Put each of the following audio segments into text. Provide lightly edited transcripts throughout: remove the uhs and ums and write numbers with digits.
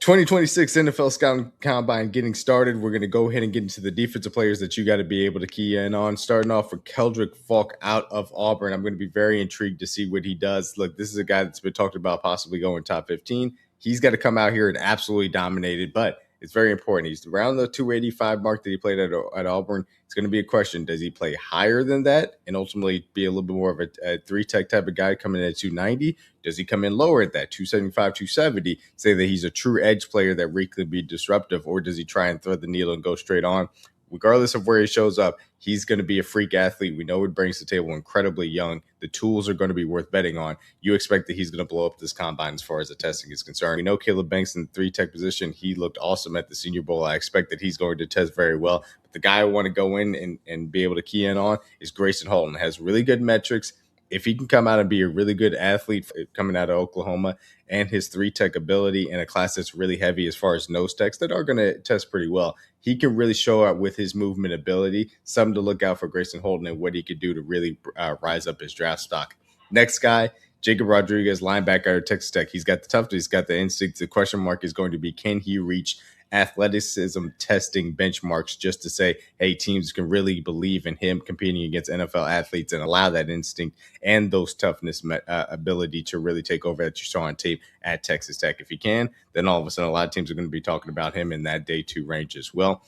2026 NFL Scouting Combine getting started. We're going to go ahead and get into the defensive players that you got to be able to key in on. Starting off with Keldric Faulk out of Auburn. I'm going to be very intrigued to see what he does. Look, this is a guy that's been talked about possibly going top 15. He's got to come out here and absolutely dominate it, but it's very important. He's around the 285 mark that he played at Auburn. It's going to be a question. Does he play higher than that and ultimately be a little bit more of a three-tech type of guy coming in at 290? Does he come in lower at that, 275, 270, say that he's a true edge player that really could be disruptive, or does he try and thread the needle and go straight on? Regardless of where he shows up, he's going to be a freak athlete. We know what brings to the table incredibly young. The tools are going to be worth betting on. You expect that he's going to blow up this combine as far as the testing is concerned. We know Caleb Banks in the three-tech position. He looked awesome at the Senior Bowl. I expect that he's going to test very well. But the guy I want to go in and be able to key in on is Grayson Holton. Has really good metrics. If he can come out and be a really good athlete coming out of Oklahoma, and his three-tech ability in a class that's really heavy as far as nose techs that are going to test pretty well, he can really show out with his movement ability. Something to look out for Grayson Holton and what he could do to really rise up his draft stock. Next guy, Jacob Rodriguez, linebacker at Texas Tech. He's got the toughness, he's got the instinct. The question mark is going to be, can he reach athleticism testing benchmarks just to say, hey, teams can really believe in him competing against NFL athletes and allow that instinct and those toughness ability to really take over that you saw on tape at Texas Tech. If he can, then all of a sudden a lot of teams are going to be talking about him in that day two range as well.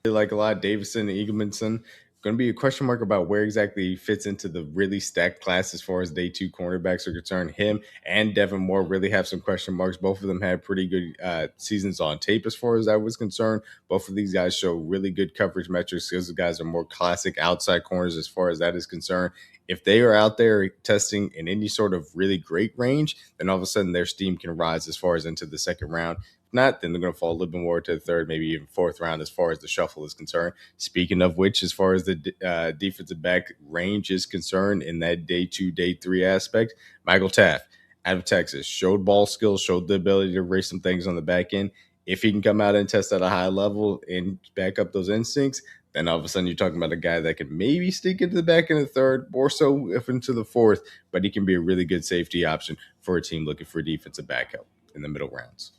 Like a lot, Davison and Eaglemanson, going to be a question mark about where exactly he fits into the really stacked class as far as day two cornerbacks are concerned. Him and Devin Moore really have some question marks. Both of them had pretty good seasons on tape as far as that was concerned. Both of these guys show really good coverage metrics. Those guys are more classic outside corners as far as that is concerned. If they are out there testing in any sort of really great range, then all of a sudden their steam can rise as far as into the second round. Not, then they're going to fall a little bit more to the third, maybe even fourth round as far as the shuffle is concerned. Speaking of which, as far as the defensive back range is concerned in that day two, day three aspect, Michael Taft out of Texas showed ball skills, showed the ability to race some things on the back end. If he can come out and test at a high level and back up those instincts, then all of a sudden you're talking about a guy that could maybe sneak into the back in the third, more so if into the fourth, but he can be a really good safety option for a team looking for defensive back help in the middle rounds.